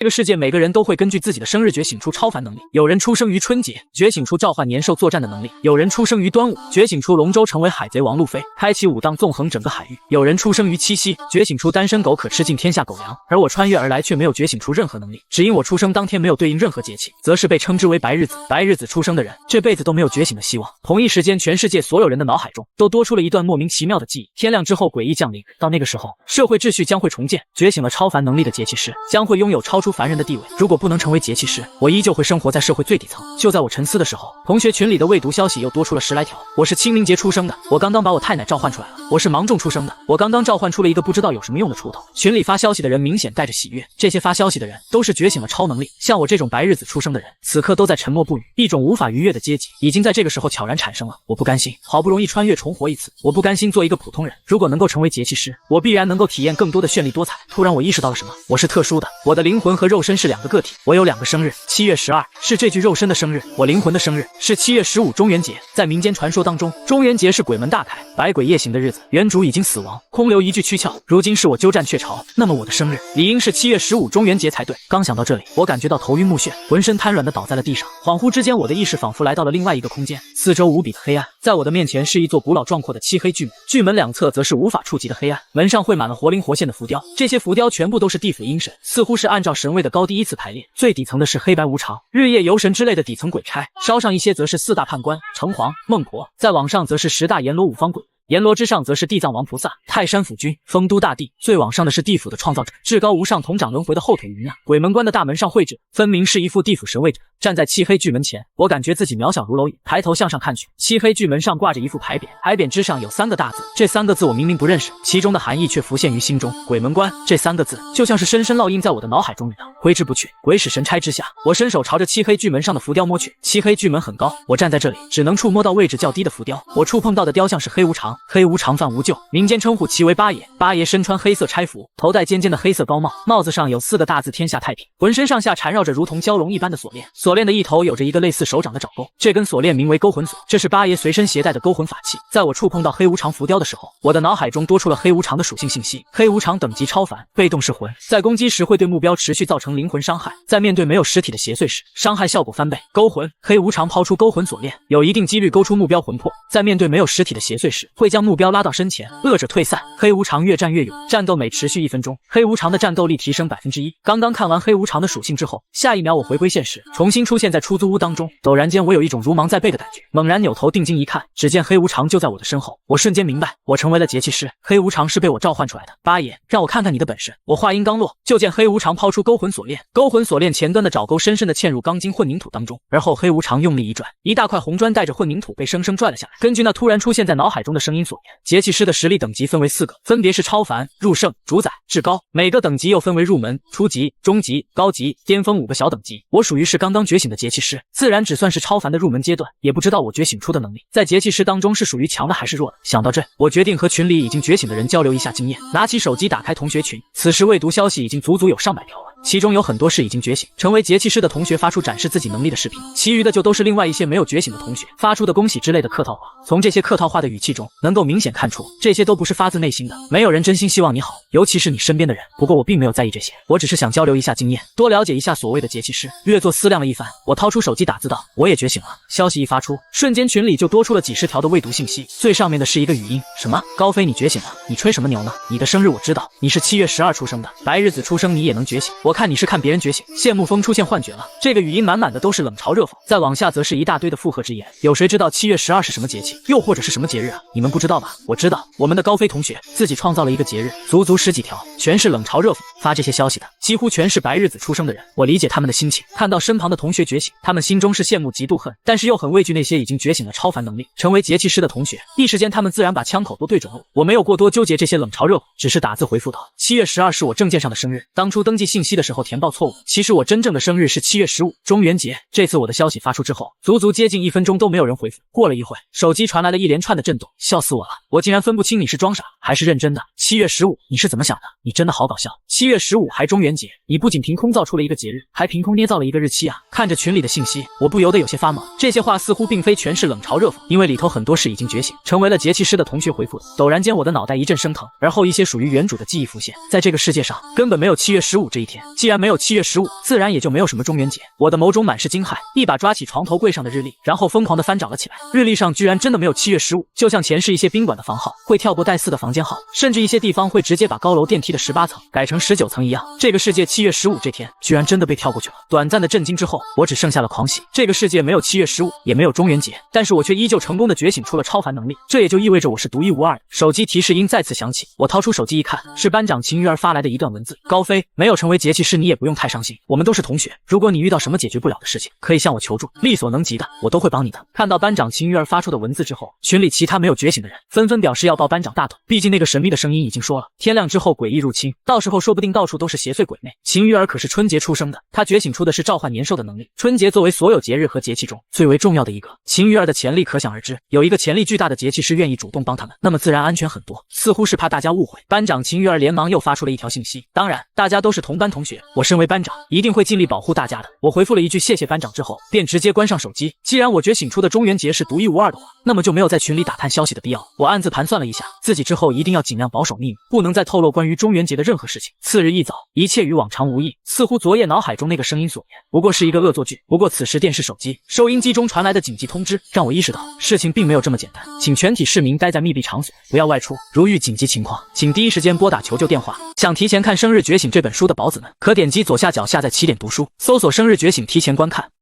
这个世界每个人都会根据自己的生日觉醒出超凡能力，有人出生于春节，觉醒出召唤年兽作战的能力；有人出生于端午，觉醒出龙舟成为海贼王路飞，开启武当纵横整个海域；有人出生于七夕，觉醒出单身狗可吃尽天下狗粮。而我穿越而来却没有觉醒出任何能力，只因我出生当天没有对应任何节气，则是被称之为白日子。白日子出生的人这辈子都没有觉醒的希望。同一时间，全世界所有人的脑海中都多出了一段莫名其妙的记忆。天亮之后，诡异降临，到那个时候，社会秩序将会重建，觉醒了超凡能力的节气师将会拥有超出凡人的地位。如果不能成为节气师，我依旧会生活在社会最底层。就在我沉思的时候，同学群里的未读消息又多出了10来条。我是清明节出生的，我刚刚把我太奶召唤出来了。我是芒种出生的，我刚刚召唤出了一个不知道有什么用的锄头。群里发消息的人明显带着喜悦，这些发消息的人都是觉醒了超能力。像我这种白日子出生的人，此刻都在沉默不语。一种无法逾越的阶级已经在这个时候悄然产生了。我不甘心，好不容易穿越重活一次，我不甘心做一个普通人。如果能够成为节气师，我必然能够体验更多的绚丽多彩。突然我意识到了什么，我是特殊的，我的灵魂和肉身是两个个体。我有2个生日，7月12是这具肉身的生日，我灵魂的生日是7月15中元节。在民间传说当中，中元节是鬼门大开、百鬼夜行的日子，原主已经死亡，空留一具躯壳。如今是我鸠占鹊巢，那么我的生日理应是7月15中元节才对。刚想到这里，我感觉到头晕目眩，浑身瘫软的倒在了地上。恍惚之间，我的意识仿佛来到了另外一个空间，四周无比的黑暗。在我的面前是一座古老壮阔的漆黑巨门，巨门两侧则是无法触及的黑暗，门上绘满了活灵活现的浮雕，这些浮雕全部都是地府阴神，似乎是按照神位的高低依次排列。最底层的是黑白无常、日夜游神之类的底层鬼差，稍上一些则是4大判官、城隍、孟婆，再往上则是10大阎罗5方鬼。阎罗之上则是地藏王菩萨、泰山府君、丰都大帝，最往上的是地府的创造者，至高无上统掌轮回的后腿云啊！鬼门关的大门上绘着，分明是一副地府神位者。站在漆黑巨门前，我感觉自己渺小如蝼蚁。抬头向上看去，漆黑巨门上挂着一副牌匾，牌匾之上有3个大字，这3个字我明明不认识，其中的含义却浮现于心中。鬼门关这3个字就像是深深烙印在我的脑海中一样，挥之不去。鬼使神差之下，我伸手朝着漆黑巨门上的浮雕摸去。漆黑巨门很高，我站在这里只能触摸到位置较低的浮雕。我触碰到的雕像是黑无常，黑无常犯无咎，民间称呼其为八爷。八爷身穿黑色差服，头戴尖尖的黑色高帽，帽子上有4个大字天下太平，浑身上下缠绕着如同蛟龙一般的锁链，锁链的一头有着一个类似手掌的爪钩，这根锁链名为勾魂锁，这是八爷随身携带的勾魂法器。在我触碰到黑无常浮雕的时候，我的脑海中多出了黑无常的属性信息。黑无常等级超凡，被动是魂，在攻击时会对目标持续造成灵魂伤害，在面对没有实体的邪祟时，伤害效果翻倍。勾魂，黑无常抛出勾魂锁链，有一定几率勾出目标魂魄，在面对没有实体的邪祟时，会将目标拉到身前，恶者退散。黑无常越战越勇，战斗每持续1分钟，黑无常的战斗力提升1%。刚刚看完黑无常的属性之后，下一秒我回归现实，重新出现在出租屋当中。陡然间我有一种如芒在背的感觉，猛然扭头定睛一看，只见黑无常就在我的身后。我瞬间明白，我成为了节气师，黑无常是被我召唤出来的。八爷，让我看看你的本事。我话音刚落，就见黑无常抛出勾魂锁链，勾魂锁链前端的爪钩深深地嵌入钢筋混凝土当中，而后黑无常用力一转，一大块红砖带着混凝土被生生拽了下来。根据那突然出现在脑海中的声音所言，节气师的实力等级分为4个，分别是超凡、入圣、主宰、至高，每个等级又分为入门、初级、中级、高级、巅峰5个小等级。我属于是刚刚觉醒的节气师，自然只算是超凡的入门阶段，也不知道我觉醒出的能力在节气师当中是属于强的还是弱的。想到这，我决定和群里已经觉醒的人交流一下经验，拿起手机打开同学群，此时未读消息已经足有上百条了，其中有很多是已经觉醒成为节气师的同学发出展示自己能力的视频，其余的就都是另外一些没有觉醒的同学发出的恭喜之类的客套话。从这些客套话的语气中能够明显看出，这些都不是发自内心的，没有人真心希望你好，尤其是你身边的人。不过我并没有在意这些，我只是想交流一下经验，多了解一下所谓的节气师。略作思量了一番，我掏出手机打字道：我也觉醒了。消息一发出，瞬间群里就多出了几十条的未读信息，最上面的是一个语音：什么高飞你觉醒了？你吹什么牛呢？你的生日我知道，你是7月12出生的，白日子出生你也能觉醒，我看你是看别人觉醒，羡慕风出现幻觉了。这个语音满满的都是冷嘲热讽，再往下则是一大堆的附和之言。有谁知道7月12是什么节气，又或者是什么节日啊？你们不知道吧？我知道，我们的高飞同学自己创造了一个节日，足10几条，全是冷嘲热讽。发这些消息的几乎全是白日子出生的人，我理解他们的心情。看到身旁的同学觉醒，他们心中是羡慕嫉妒恨，但是又很畏惧那些已经觉醒了超凡能力成为节气师的同学，一时间他们自然把枪口都对准了我。我没有过多纠结这些冷嘲热讽，只是打字回复道：7月12是我证件上的生日，当初登记信息的时候填报错误，其实我真正的生日是7月15中元节。这次我的消息发出之后，足接近1分钟都没有人回复。过了一会，手机传来了一连串的震动，笑死我了，我竟然分不清你是装傻还是认真的。7月15，你是怎么想的？你真的好搞笑。7月15还中元节，你不仅凭空造出了一个节日，还凭空捏造了一个日期啊！看着群里的信息，我不由得有些发懵。这些话似乎并非全是冷嘲热讽，因为里头很多是已经觉醒成为了节气师的同学回复的。陡然间我的脑袋一阵生疼，而后一些属于原主的记忆浮现，在这个世界上根本没有7月15这一天。既然没有7月15，自然也就没有什么中元节。我的眸中满是惊骇，一把抓起床头柜上的日历，然后疯狂地翻找了起来。日历上居然真的没有7月15，就像前世一些宾馆的房号会跳过带4的房间号，甚至一些地方会直接把高楼电梯的18层改成19层一样。这个世界7月15这天居然真的被跳过去了。短暂的震惊之后，我只剩下了狂喜。这个世界没有7月15，也没有中元节，但是我却依旧成功的觉醒出了超凡能力，这也就意味着我是独一无二的。手机提示音再次响起，我掏出手机一看，是班长秦鱼儿发来的一段文字：高飞，没有成为节气师你也不用太伤心，我们都是同学，如果你遇到什么解决不了的事情，可以向我求助，力所能及的我都会帮你的。看到班长秦鱼儿发出的文字之后，群里其他没有觉醒的人纷纷表示要抱班长大腿，毕竟那个神秘的声音已经说了，天亮之后诡异入侵，到时候说不定到处都是邪祟鬼魅。秦鱼儿可是春节出生的，他觉醒出的是召唤年兽的能力，春节作为所有节日和节气中最为重要的一个，秦鱼儿的潜力可想而知，有一个潜力巨大的节气师愿意主动帮他们，那么自然安全很多。似乎是怕大家误会，班长秦鱼儿连忙又发出了一条信息，当然大家都是同班同学，我身为班长一定会尽力保护大家的。我回复了一句谢谢班长之后，便直接关上手机。既然我觉醒出的中元节是独一无二的话，那么就没有在群里打探消息的必要。我暗自盘算了一下，自己之后一定要尽量保守秘密，不能再透露关于中元节的任何事情。次日一早，一切与往常无异，似乎昨夜脑海中那个声音所言不过是一个恶作剧。不过此时电视手机收音机中传来的紧急通知让我意识到事情并没有这么简单，请全体市民待在密闭场所，不要外出，如遇紧急情况请第一时间拨打求救电话。想提前看《生日觉醒》这本书的宝子们，可点击左下角下载起点读书，搜索《生日觉醒》提前观看。